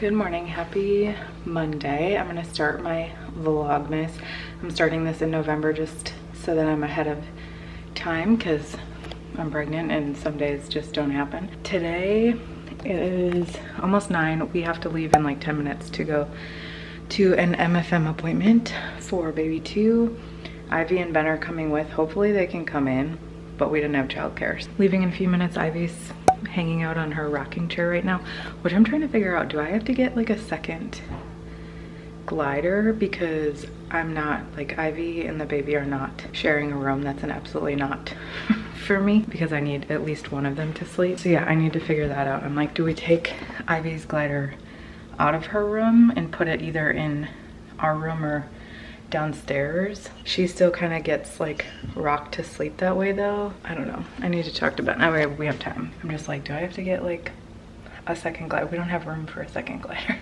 Good morning, happy Monday. I'm gonna start my Vlogmas. I'm starting this in November just so that I'm ahead of time because I'm pregnant and some days just don't happen. Today is almost 9. We have to leave in like 10 minutes to go to an MFM appointment for baby 2. Ivy and Ben are coming with. Hopefully they can come in, but we didn't have childcare. Leaving in a few minutes. Ivy's hanging out on her rocking chair right now, which I'm trying to figure out, do I have to get like a second glider? Because I'm not, like, Ivy and the baby are not sharing a room. That's an absolutely not for me, because I need at least one of them to sleep. So yeah, I need to figure that out. I'm like, do we take Ivy's glider out of her room and put it either in our room or downstairs? She still kind of gets like rocked to sleep that way though. I don't know. I need to talk to Ben. Oh, we have time. I'm just like, do I have to get like a second glider? We don't have room for a second glider.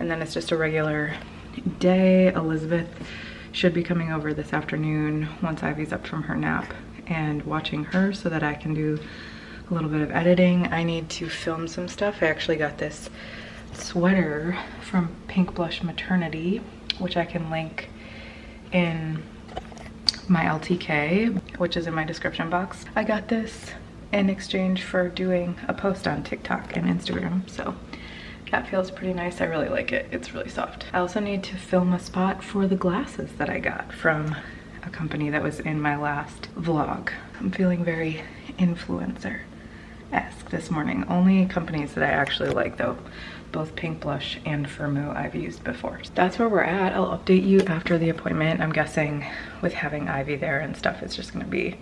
And then it's just a regular day. Elizabeth should be coming over this afternoon once Ivy's up from her nap and watching her so that I can do a little bit of editing. I need to film some stuff. I actually got this sweater from Pink Blush Maternity, which I can link in my LTK, which is in my description box. I got this in exchange for doing a post on TikTok and Instagram, so that feels pretty nice. I really like it. It's really soft. I also need to film a spot for the glasses that I got from a company that was in my last vlog. I'm feeling very influencer-esque this morning. Only companies that I actually like though. Both Pink Blush and Firmoo I've used before. That's where we're at. I'll update you after the appointment. I'm guessing with having Ivy there and stuff, it's just gonna be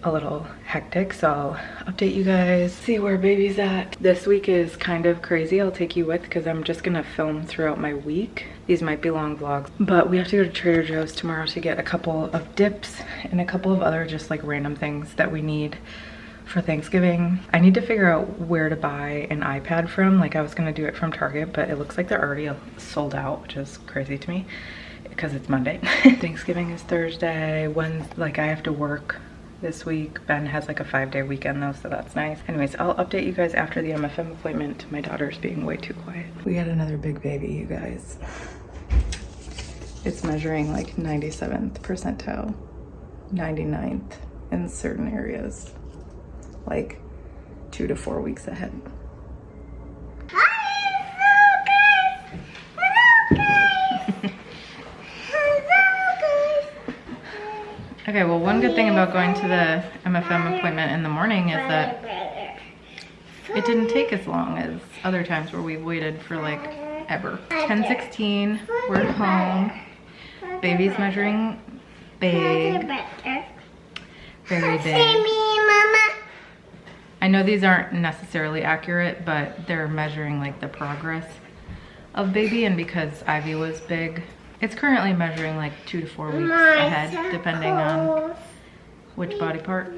a little hectic. So I'll update you guys, see where baby's at. This week is kind of crazy. I'll take you with because I'm just gonna film throughout my week. These might be long vlogs, but we have to go to Trader Joe's tomorrow to get a couple of dips and a couple of other just like random things that we need for Thanksgiving. I need to figure out where to buy an iPad from. Like, I was gonna do it from Target, but it looks like they're already sold out, which is crazy to me because it's Monday. Thanksgiving is Thursday. Like, I have to work this week. Ben has like a 5-day weekend though, so that's nice. Anyways, I'll update you guys after the MFM appointment. My daughter's being way too quiet. We got another big baby, you guys. It's measuring like 97th percentile, 99th in certain areas. Like 2 to 4 weeks ahead. Okay, well, one good thing about going to the MFM appointment in the morning is that it didn't take as long as other times where we've waited for like ever. 10:16, we're home. Baby's measuring big, very big. I know these aren't necessarily accurate, but they're measuring like the progress of baby, and because Ivy was big, it's currently measuring like 2 to 4 weeks ahead, depending on which body part.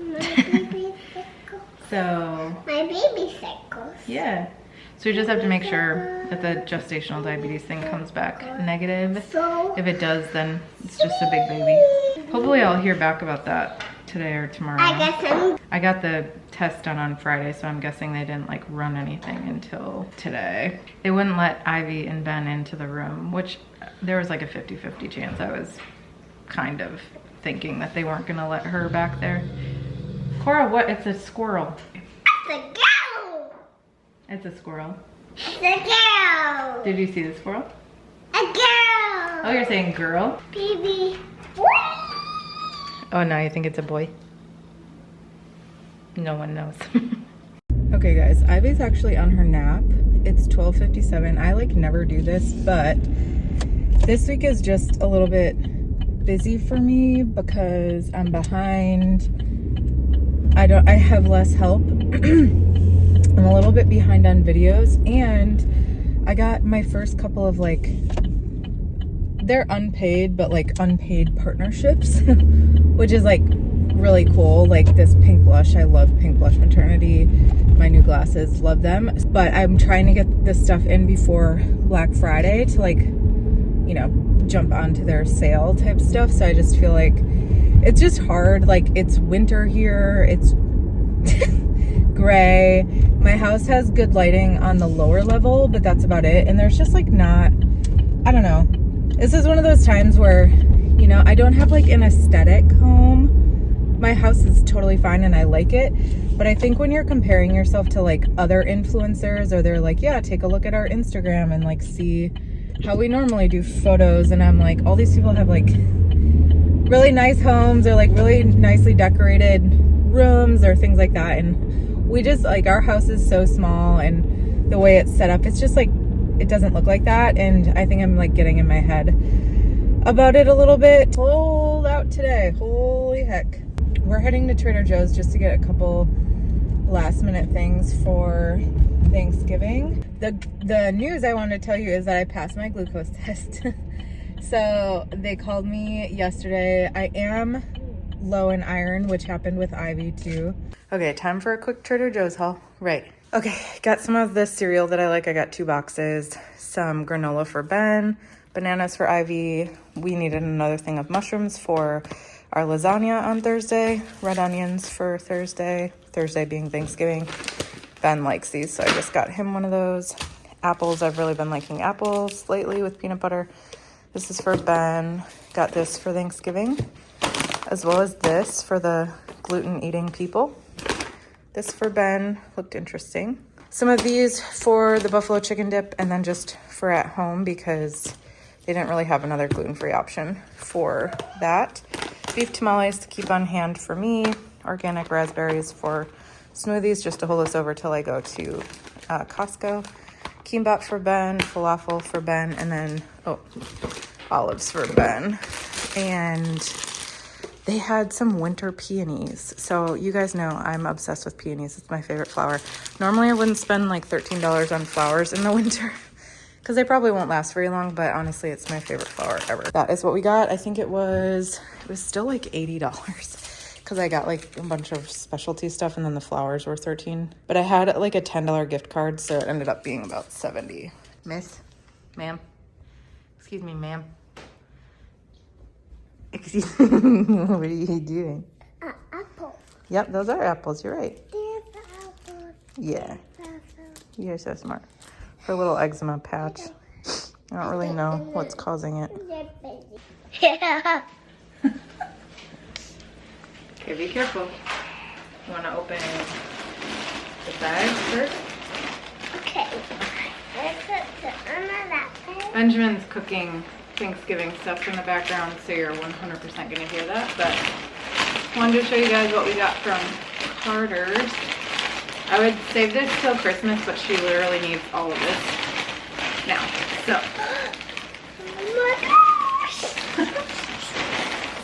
So, my baby cycles. Yeah. So we just have to make sure that the gestational diabetes thing comes back negative. If it does, then it's just a big baby. Hopefully I'll hear back about that today or tomorrow. I got the test done on Friday, so I'm guessing they didn't like run anything until today. They wouldn't let Ivy and Ben into the room, which there was like a 50-50 chance. I was kind of thinking that they weren't gonna let her back there. Cora, what? It's a squirrel. It's a girl. It's a squirrel. It's a girl. Did you see the squirrel? A girl. Oh, you're saying girl? Baby. Oh, now you think it's a boy? No one knows. Okay guys, Ivy's actually on her nap. It's 12:57. I like never do this, but this week is just a little bit busy for me because I'm behind. I have less help. I'm a little bit behind on videos, and I got my first couple of like, they're unpaid, but like unpaid partnerships, which is like really cool. Like this Pink Blush, I love Pink Blush Maternity. My new glasses, love them. But I'm trying to get this stuff in before Black Friday to like, you know, jump onto their sale type stuff. So I just feel like it's just hard. Like, it's winter here, it's gray, My house has good lighting on the lower level, but that's about it. And there's just like not, I don't know. This is one of those times where, you know, I don't have like an aesthetic home. My house is totally fine and I like it. But I think when you're comparing yourself to like other influencers, or they're like, yeah, take a look at our Instagram and like see how we normally do photos. And I'm like, all these people have like really nice homes or like really nicely decorated rooms or things like that. And we just like, our house is so small and the way it's set up, it's just like, it doesn't look like that. And I think I'm like getting in my head about it a little bit. Cold out today. Holy heck. We're heading to Trader Joe's just to get a couple last minute things for Thanksgiving. The news I wanted to tell you is that I passed my glucose test. So they called me yesterday. I am low in iron, which happened with Ivy too. Okay, time for a quick Trader Joe's haul. Right. Okay, got some of this cereal that I like. I got 2 boxes, some granola for Ben, bananas for Ivy. We needed another thing of mushrooms for our lasagna on Thursday, red onions for Thursday being Thanksgiving. Ben likes these, so I just got him one of those. Apples, I've really been liking apples lately with peanut butter. This is for Ben. Got this for Thanksgiving, as well as this for the gluten-eating people. This for Ben, looked interesting. Some of these for the buffalo chicken dip, and then just for at home because they didn't really have another gluten-free option for that. Beef tamales to keep on hand for me. Organic raspberries for smoothies, just to hold us over till I go to Costco. Kimbap for Ben, falafel for Ben, and then, olives for Ben. And they had some winter peonies. So you guys know I'm obsessed with peonies. It's my favorite flower. Normally I wouldn't spend like $13 on flowers in the winter because they probably won't last very long, but honestly, it's my favorite flower ever. That is what we got. I think it was still like $80 because I got like a bunch of specialty stuff and then the flowers were $13. But I had like a $10 gift card, so it ended up being about $70. Miss, ma'am, excuse me, ma'am. Excuse me, what are you doing? Apple. Yep, those are apples, you're right. There's the apple. Yeah, you're so smart. For a little eczema patch. I don't really know what's causing it. Yeah. Okay, be careful. You want to open the bag first? Okay. Let's put the that bag. Benjamin's cooking Thanksgiving stuff in the background, so you're 100% going to hear that. But I wanted to show you guys what we got from Carter's. I would save this till Christmas, but she literally needs all of this now. So. Oh my gosh.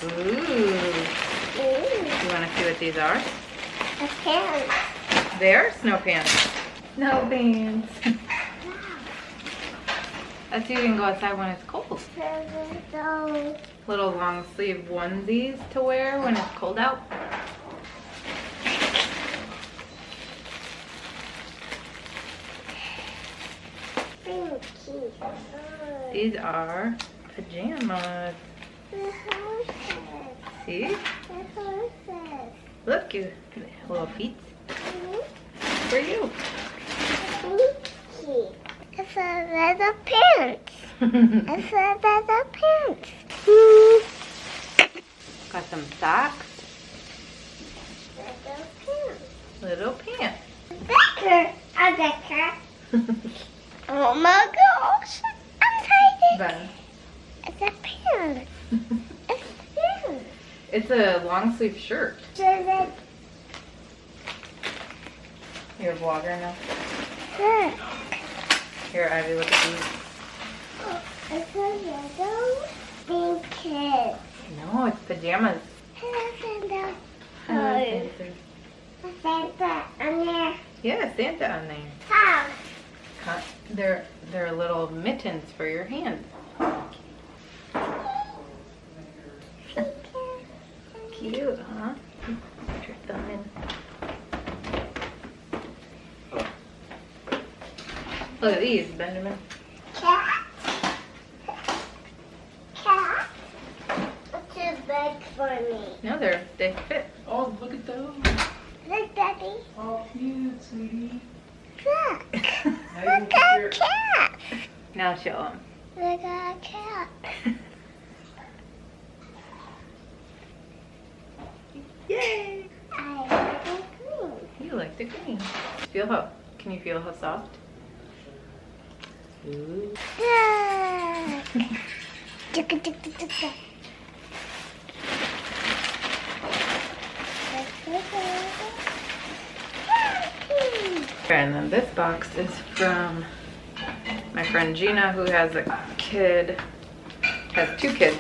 Ooh. You want to see what these are? A pants. They're snow pants. Snow pants. That's so you can go outside when it's cold. So. Little long sleeve onesies to wear when it's cold out. These are pajamas. The horses. See? The horses. Look, you little feet. Mm-hmm. For you. It's a leather pants. It's a leather pants. Got some socks. Leather pants. Little pants. Becker. A Becker. Oh my gosh. I'm excited. Ben. It's a pants. It's pants. It's a long sleeve shirt. Look. You're a vlogger now. Look. Here, Ivy, look at these. Oh, it's a yellow pink kid. No, it's pajamas. Hello, Santa. Oh. Santa on there. Yeah, Santa on there. How? They're little mittens for your hands. Cute, huh? Put your thumb in. Look at these, Benjamin. Cat. Cat. It's too big for me. No, they fit. Oh, look at those. Look, Daddy. Oh, cute, sweetie. Look. Look at a cat. Now show them. Look at a cat. Yay! I like the green. You like the green. Feel how? Can you feel how soft? Ooh. Chicka, chicka, chicka. And then this box is from my friend Gina, who has a kid, has 2 kids,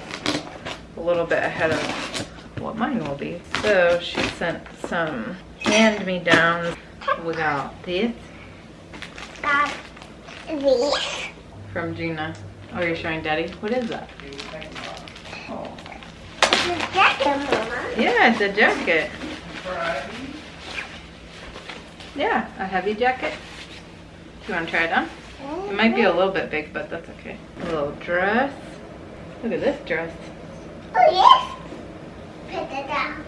a little bit ahead of what mine will be. So she sent some hand-me-downs. We got this from Gina. Oh, you're showing Daddy? What is that? Oh. It's a jacket, Mama. Yeah, it's a jacket. Yeah, a heavy jacket. You want to try it on? It might be a little bit big, but that's okay. A little dress. Look at this dress. Oh, yes. Put it down.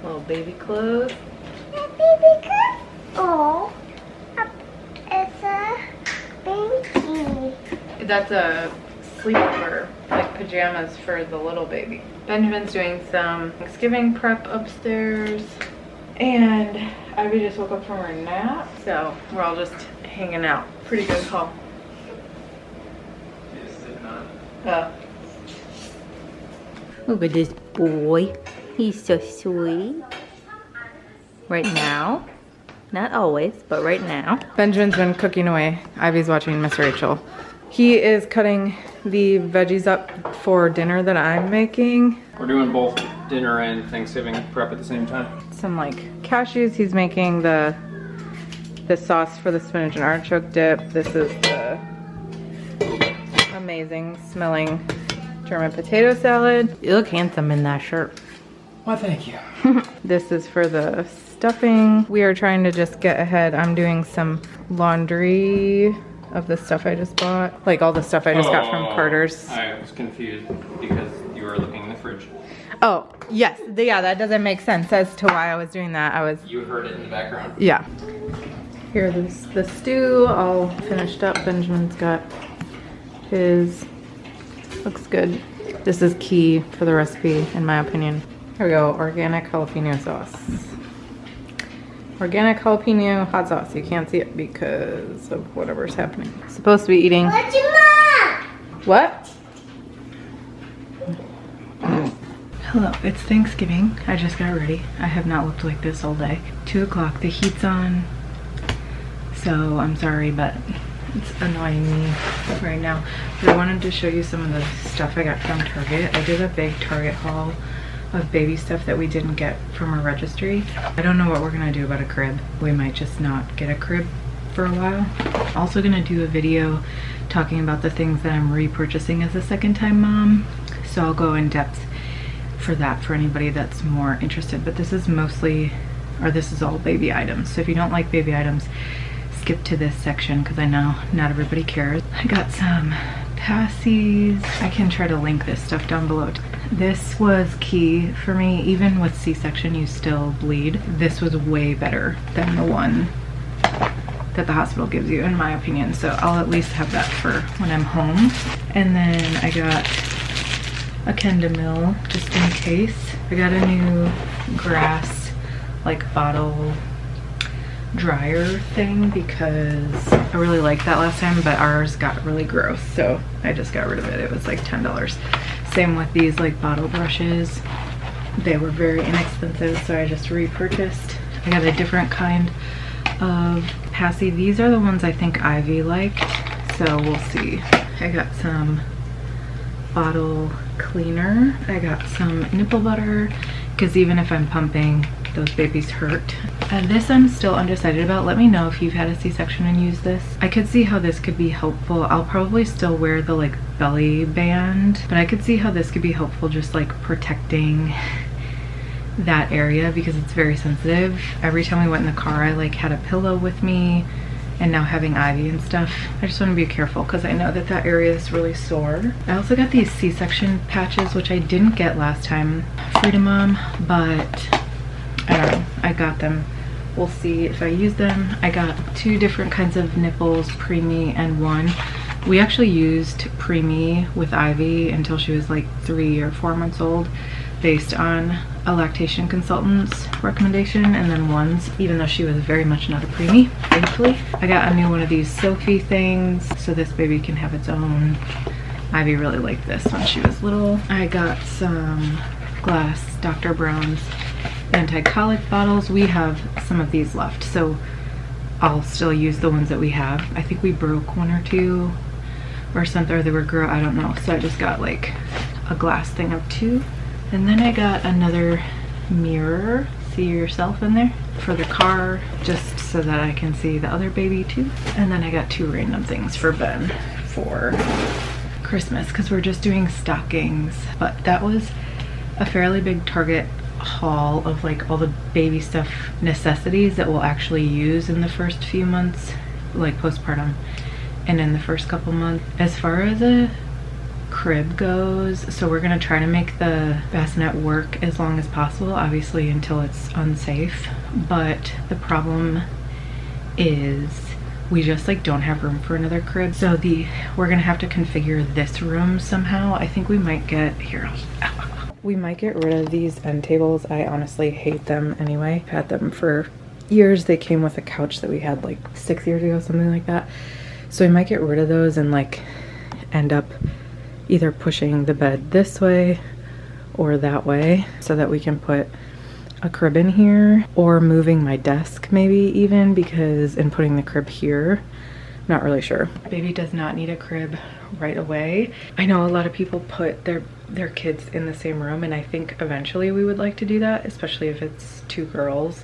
Little baby clothes. Baby girl. Oh. It's a baby. That's a sleeper, like pajamas for the little baby. Benjamin's doing some Thanksgiving prep upstairs. And Ivy just woke up from her nap. So we're all just hanging out. Pretty good haul. Look at this boy. He's so sweet. Right now. Not always, but right now. Benjamin's been cooking away. Ivy's watching Miss Rachel. He is cutting the veggies up for dinner that I'm making. We're doing both dinner and Thanksgiving prep at the same time. Some like cashews. He's making the sauce for the spinach and artichoke dip. This is the amazing smelling German potato salad. You look handsome in that shirt. Well, thank you. This is for the stuffing. We are trying to just get ahead. I'm doing some laundry of the stuff I just bought. Like all the stuff I just got from Carter's. I was confused because you were looking in the fridge. Oh, yes. Yeah, that doesn't make sense as to why I was doing that. You heard it in the background? Yeah. Here's the stew all finished up. Benjamin's got his. Looks good. This is key for the recipe, in my opinion. Here we go, organic jalapeno sauce. Organic jalapeno hot sauce. You can't see it because of whatever's happening. Supposed to be eating. What's your mom? What? Hello, it's Thanksgiving. I just got ready. I have not looked like this all day. 2 o'clock, the heat's on. So I'm sorry, but it's annoying me right now. But I wanted to show you some of the stuff I got from Target. I did a big Target haul of baby stuff that we didn't get from our registry. I don't know what we're gonna do about a crib. We might just not get a crib for a while. Also gonna do a video talking about the things that I'm repurchasing as a second-time mom. So I'll go in depth for that for anybody that's more interested. But this is mostly, or this is all baby items. So if you don't like baby items, skip to this section because I know not everybody cares. I got some passies. I can try to link this stuff down below. This was key for me. Even with C-section, you still bleed. This was way better than the one that the hospital gives you, in my opinion. So I'll at least have that for when I'm home. And then I got a Kendamil just in case. I got a new grass like bottle dryer thing because I really liked that last time, but ours got really gross, so I just got rid of it. It was like $10. Same with these like bottle brushes. They were very inexpensive, so I just repurchased. I got a different kind of passy. These are the ones I think Ivy liked, so we'll see. I got some bottle cleaner. I got some nipple butter because even if I'm pumping, those babies hurt. And this I'm still undecided about. Let me know if you've had a C-section and used this. I could see how this could be helpful. I'll probably still wear the like belly band, but I could see how this could be helpful just like protecting that area because it's very sensitive. Every time we went in the car, I like had a pillow with me, and now having Ivy and stuff, I just want to be careful because I know that that area is really sore. I also got these C-section patches, which I didn't get last time, Freedom Mom, but I don't know, I got them We'll see if I use them. I got 2 different kinds of nipples, preemie and 1. We actually used preemie with Ivy until she was like 3 or 4 months old, based on a lactation consultant's recommendation, and then 1's, even though she was very much not a preemie, thankfully. I got a new one of these Sophie things, so this baby can have its own. Ivy really liked this when she was little. I got some glass Dr. Brown's anti-colic bottles. We have some of these left, so I'll still use the ones that we have. I think we broke 1 or 2 or something, or they were grow, I don't know. So I just got like a glass thing of 2. And then I got another mirror, see yourself in there, for the car, just so that I can see the other baby too. And then I got 2 random things for Ben for Christmas, because we're just doing stockings. But that was a fairly big Target haul of like all the baby stuff necessities that we'll actually use in the first few months, like postpartum and in the first couple months. As far as a crib goes, so we're gonna try to make the bassinet work as long as possible, obviously until it's unsafe. But the problem is we just like don't have room for another crib, so we're gonna have to configure this room somehow. I think we might get we might get rid of these end tables. I honestly hate them anyway. I've had them for years. They came with a couch that we had like 6 years ago, something like that. So we might get rid of those and like end up either pushing the bed this way or that way so that we can put a crib in here, or moving my desk maybe even, because in putting the crib here, not really sure. Baby does not need a crib right away. I know a lot of people put their kids in the same room, and I think eventually we would like to do that, especially if it's 2 girls.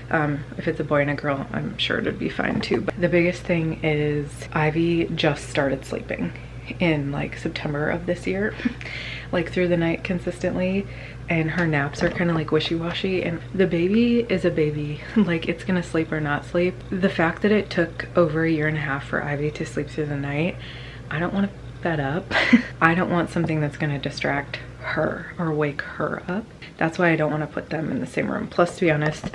If it's a boy and a girl, I'm sure it'd be fine too. But the biggest thing is Ivy just started sleeping in like September of this year, like through the night consistently, and her naps are kind of like wishy-washy, and the baby is a baby. Like, it's gonna sleep or not sleep. The fact that it took over 1.5 years for Ivy to sleep through the night, I don't want to that up. I don't want something that's gonna distract her or wake her up. That's why I don't want to put them in the same room. Plus, to be honest,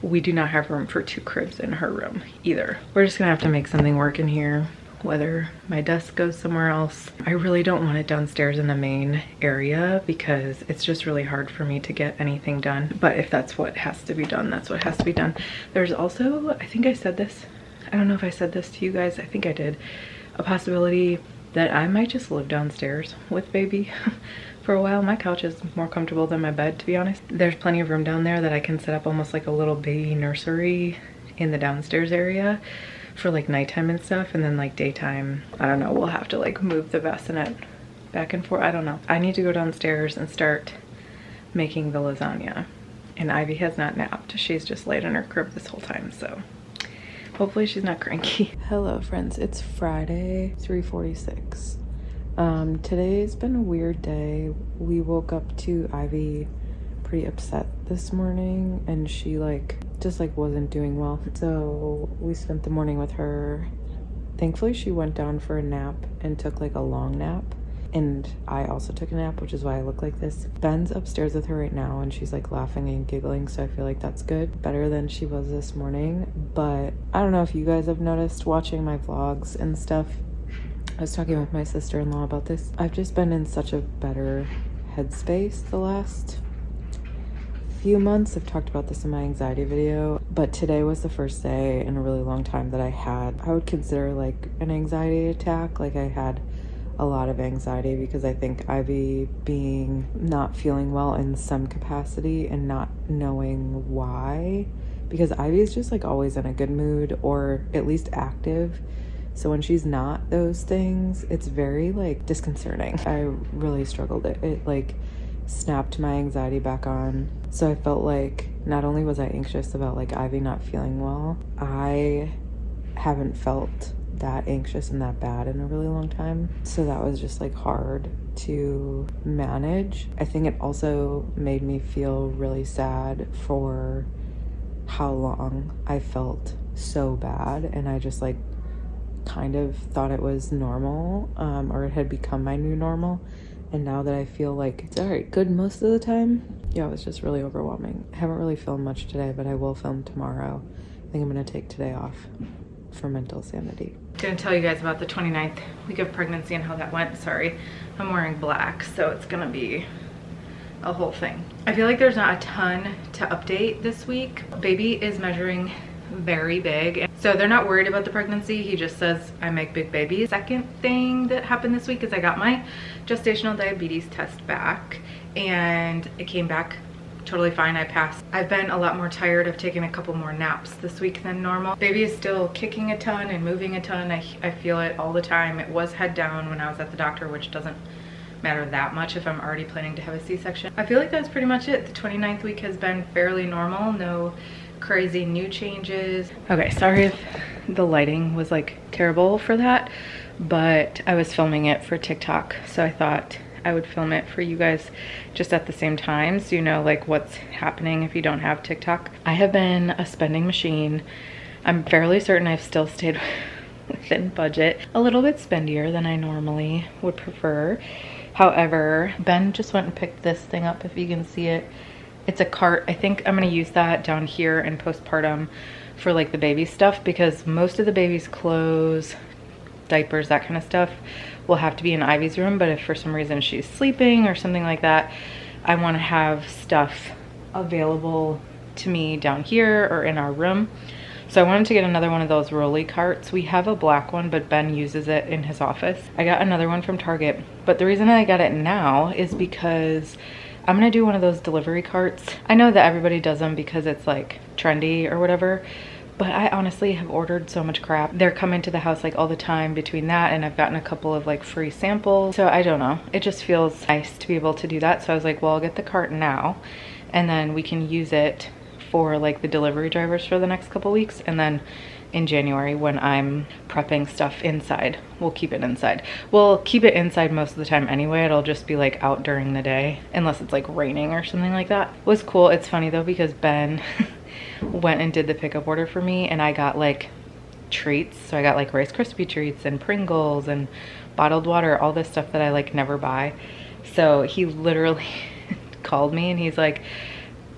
we do not have room for 2 cribs in her room either. We're just gonna have to make something work in here, whether my desk goes somewhere else. I really don't want it downstairs in the main area because it's just really hard for me to get anything done. But if that's what has to be done, that's what has to be done. There's also, I think I said this, I don't know if I said this to you guys, I think I did, a possibility that I might just live downstairs with baby for a while. My couch is more comfortable than my bed, to be honest. There's plenty of room down there that I can set up almost like a little baby nursery in the downstairs area for like nighttime and stuff, and then like daytime, I don't know, we'll have to like move the bassinet back and forth. I don't know. I need to go downstairs and start making the lasagna, and Ivy has not napped. She's just laid in her crib this whole time, so hopefully she's not cranky. Hello friends, it's Friday, 3:46. Today's been a weird day. We woke up to Ivy pretty upset this morning, and she just wasn't doing well. So we spent the morning with her. Thankfully she went down for a nap and took like a long nap, and I also took a nap, which is why I look like this. Ben's upstairs with her right now, and she's like laughing and giggling, so I feel like that's good, better than she was this morning. But I don't know if you guys have noticed watching my vlogs and stuff. I was talking with my sister-in-law about this. I've just been in such a better headspace the last few months. I've talked about this in my anxiety video, but today was the first day in a really long time that I would consider like an anxiety attack. Like, I had a lot of anxiety because I think Ivy being not feeling well in some capacity and not knowing why, because Ivy is just like always in a good mood, or at least active. So when she's not those things, it's very like disconcerting. I really struggled. It like snapped my anxiety back on. So I felt like not only was I anxious about like Ivy not feeling well, I haven't felt that anxious and that bad in a really long time. So that was just like hard to manage. I think it also made me feel really sad for how long I felt so bad, and I just like kind of thought it was normal, or it had become my new normal, And now that I feel like it's all right, good most of the time, yeah, it was just really overwhelming. I haven't really filmed much today, but I will film tomorrow. I think I'm gonna take today off for mental sanity. Gonna tell you guys about the 29th week of pregnancy and how that went. Sorry, I'm wearing black, so it's gonna be a whole thing. I feel like there's not a ton to update this week. Baby is measuring very big, so they're not worried about the pregnancy. He just says I make big babies. Second thing that happened this week is I got my gestational diabetes test back, and it came back totally fine. I passed. I've been a lot more tired. I've taken a couple more naps this week than normal. Baby is still kicking a ton and moving a ton. I feel it all the time. It was head down when I was at the doctor, which doesn't matter that much if I'm already planning to have a C-section. I feel like that's pretty much it. The 29th week has been fairly normal. No crazy new changes. Okay, sorry if the lighting was like terrible for that, but I was filming it for TikTok, so I thought I would film it for you guys just at the same time, so you know like what's happening if you don't have TikTok. I have been a spending machine. I'm fairly certain I've still stayed within budget, a little bit spendier than I normally would prefer. However, Ben just went and picked this thing up, if you can see it. It's a cart. I think I'm gonna use that down here in postpartum for like the baby stuff, because most of the baby's clothes, diapers, that kind of stuff will have to be in Ivy's room, but if for some reason she's sleeping or something like that, I want to have stuff available to me down here or in our room. So I wanted to get another one of those rolly carts. We have a black one, but Ben uses it in his office. I got another one from Target, but the reason I got it now is because I'm gonna do one of those delivery carts. I know that everybody does them because it's like trendy or whatever, but I honestly have ordered so much crap. They're coming to the house like all the time between that, and I've gotten a couple of like free samples. So I don't know, it just feels nice to be able to do that. So I was like, well, I'll get the cart now, and then we can use it for like the delivery drivers for the next couple weeks. And then in January when I'm prepping stuff inside, we'll keep it inside. We'll keep it inside most of the time anyway. It'll just be like out during the day unless it's like raining or something like that. It was cool. It's funny though, because Ben went and did the pickup order for me, and I got like treats. So I got like Rice Krispie treats and Pringles and bottled water, all this stuff that I like never buy. So he literally called me and he's like,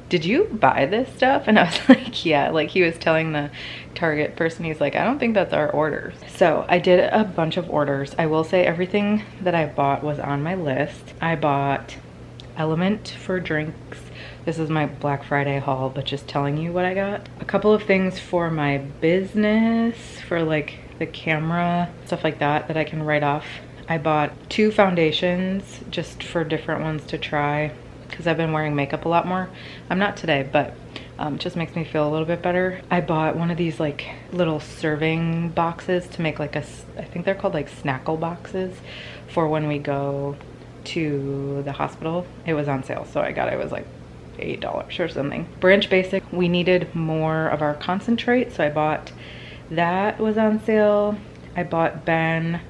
did you buy this stuff? And I was like, yeah. Like he was telling the Target person, he's like, I don't think that's our orders. So I did a bunch of orders. I will say everything that I bought was on my list. I bought Element for drinks. This is my Black Friday haul, but just telling you what I got. A couple of things for my business, for like the camera, stuff like that I can write off. I bought 2 foundations just for different ones to try, because I've been wearing makeup a lot more. I'm not today, but it just makes me feel a little bit better. I bought one of these like little serving boxes to make like I think they're called like snackle boxes for when we go to the hospital. It was on sale, so I got it. It was like $8 or something. Branch Basic, we needed more of our concentrate, so I bought that. Was on sale. I bought Ben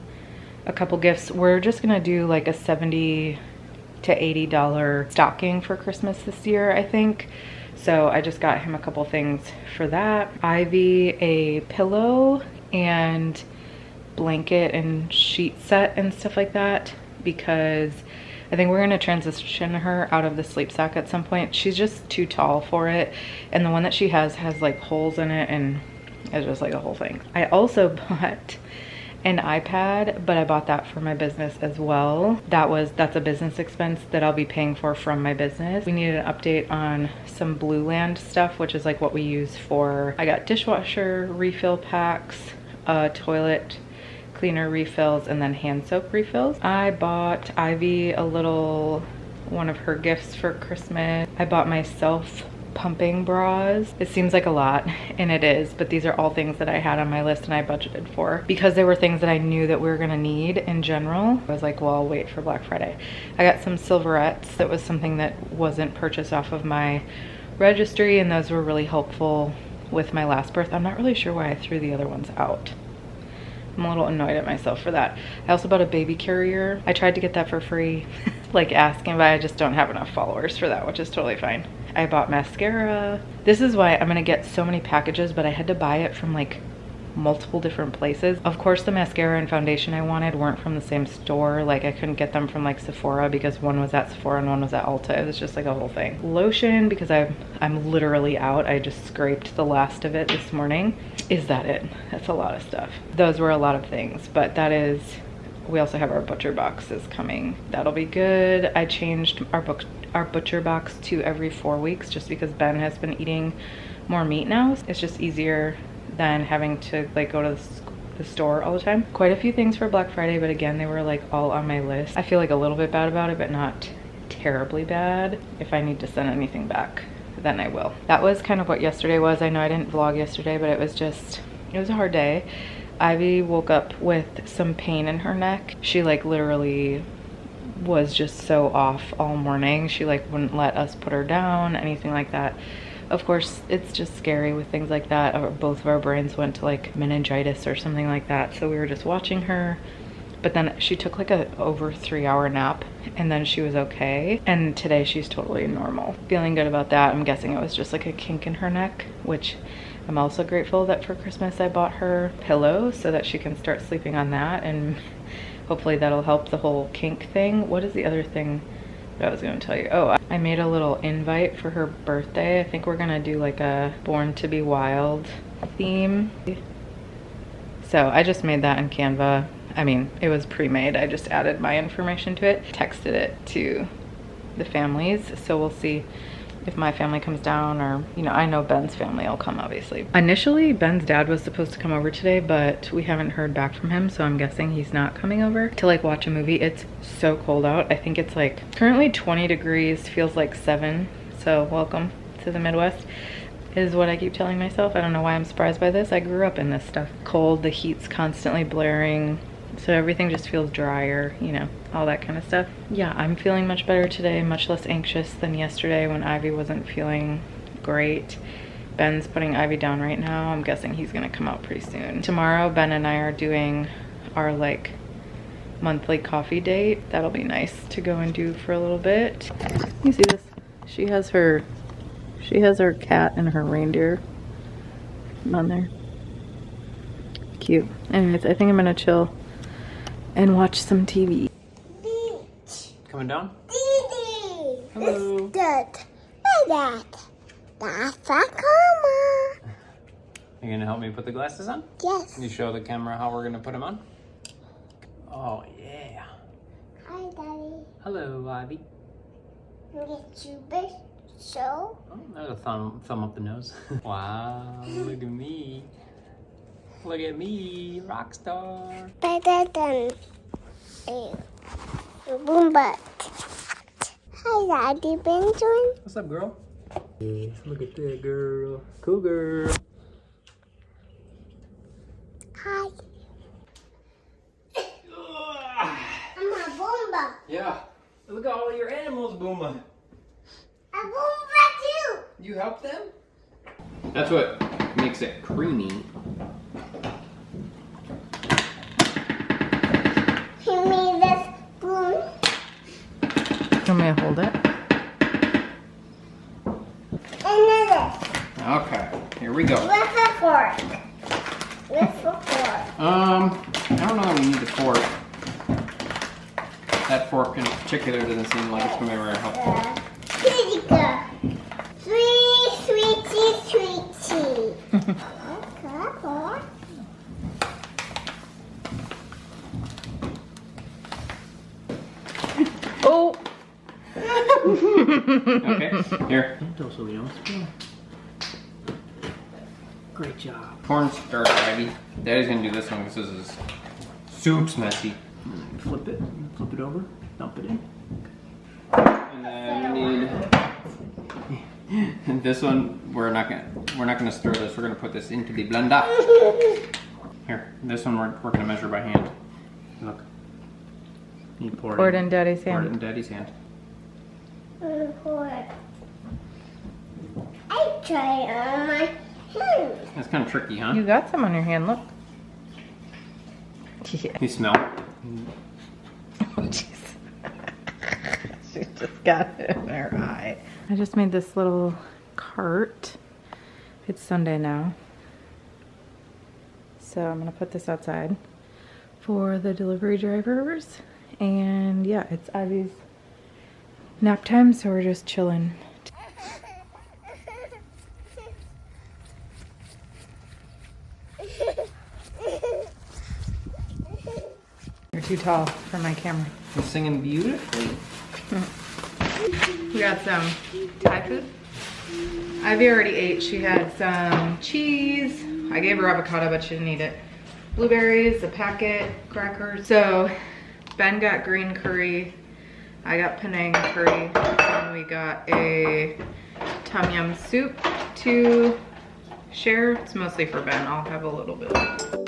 a couple gifts. We're just gonna do like a $70 to $80 stocking for Christmas this year, I think. So I just got him a couple things for that. Ivy a pillow and blanket and sheet set and stuff like that, because I think we're gonna transition her out of the sleep sack at some point. She's just too tall for it, and the one that she has like holes in it, and it's just like a whole thing. I also bought an iPad, but I bought that for my business as well. That's a business expense that I'll be paying for from my business. We needed an update on some Blue Land stuff, which is like what we use for, I got dishwasher refill packs, toilet cleaner refills, and then hand soap refills. I bought Ivy a little, one of her gifts for Christmas. I bought myself pumping bras. It seems like a lot, and it is, but these are all things that I had on my list and I budgeted for because they were things that I knew that we were gonna need in general. I was like, well, I'll wait for Black Friday. I got some silverettes. That was something that wasn't purchased off of my registry, and those were really helpful with my last birth. I'm not really sure why I threw the other ones out. I'm a little annoyed at myself for that. I also bought a baby carrier. I tried to get that for free, like asking, but I just don't have enough followers for that, which is totally fine. I bought mascara. This is why I'm gonna get so many packages, but I had to buy it from like multiple different places. Of course, the mascara and foundation I wanted weren't from the same store. Like I couldn't get them from like Sephora because one was at Sephora and one was at Ulta. It was just like a whole thing. Lotion, because I'm literally out. I just scraped the last of it this morning. Is that it? That's a lot of stuff. Those were a lot of things, but that is, we also have our butcher boxes coming. That'll be good. I changed our butcher box to every 4 weeks just because Ben has been eating more meat now. It's just easier than having to like go to the store all the time. Quite a few things for Black Friday, but again, they were like all on my list. I feel like a little bit bad about it, but not terribly bad. If I need to send anything back, then I will. That was kind of what yesterday was. I know I didn't vlog yesterday, but it was a hard day. Ivy woke up with some pain in her neck. She like literally was just so off all morning. She like wouldn't let us put her down, anything like that. Of course, it's just scary with things like that. Both of our brains went to like meningitis or something like that. So we were just watching her. But then she took like a over 3-hour nap and then she was okay. And today she's totally normal. Feeling good about that. I'm guessing it was just like a kink in her neck, which I'm also grateful that for Christmas I bought her pillows so that she can start sleeping on that. And hopefully that'll help the whole kink thing. What is the other thing that I was gonna tell you? Oh, I made a little invite for her birthday. I think we're gonna do like a Born to be Wild theme. So I just made that in Canva. I mean, it was pre-made. I just added my information to it, texted it to the families. So we'll see if my family comes down, or, you know, I know Ben's family will come, obviously. Initially, Ben's dad was supposed to come over today, but we haven't heard back from him, so I'm guessing he's not coming over to like watch a movie. It's so cold out. I think it's like currently 20 degrees, feels like 7. So welcome to the Midwest is what I keep telling myself. I don't know why I'm surprised by this. I grew up in this stuff. Cold, the heat's constantly blaring, so everything just feels drier, you know, all that kind of stuff. Yeah, I'm feeling much better today, much less anxious than yesterday when Ivy wasn't feeling great. Ben's putting Ivy down right now. I'm guessing he's gonna come out pretty soon. Tomorrow, Ben and I are doing our like monthly coffee date. That'll be nice to go and do for a little bit. You see this? She has her cat and her reindeer on there. Cute. Anyways, I think I'm gonna chill and watch some TV. Beach. Coming down? Dee. Hello. It's good. My dad. That's a coma. You gonna help me put the glasses on? Yes. Can you show the camera how we're gonna put them on? Oh yeah. Hi, Daddy. Hello, Ivy. Get you big show. Oh, there's a thumb up the nose. Wow, look at me. Look at me, rock star. Better than a Boomba. Hi, Daddy Benjamin. What's up, girl? Yes, look at that girl. Cool girl. Hi. I'm a Boomba. Yeah. Look at all your animals, Boomba. A Boomba too. You help them? That's what makes it creamy. Give me this spoon. You want me to hold it? And then this. Okay, here we go. With a fork. With a fork. I don't know that we need the fork. That fork in particular doesn't seem like it's gonna be very helpful. Pizza. Sweetie. Okay. Oh! Okay, here. Great job. Cornstarch, Ivy. Daddy's gonna do this one because this is soup's messy. Flip it over, dump it in. And then we need this one. We're not gonna stir this. We're gonna put this into the blender. Here, this one we're gonna measure by hand. Look. You pour Pour it in Daddy's Pour it hand. in Daddy's hand. I try it on my hand. That's kind of tricky, huh? You got some on your hand, look. Yeah. You smell? Oh, jeez. She just got it in her eye. I just made this little cart. It's Sunday now. So I'm gonna put this outside for the delivery drivers. And yeah, it's Ivy's nap time, so we're just chilling. You're too tall for my camera. You're singing beautifully. We got some Thai food. Ivy already ate. She had some cheese. I gave her avocado, but she didn't eat it. Blueberries, a packet, crackers. So Ben got green curry. I got Penang curry. And we got a tom yum soup to share. It's mostly for Ben. I'll have a little bit.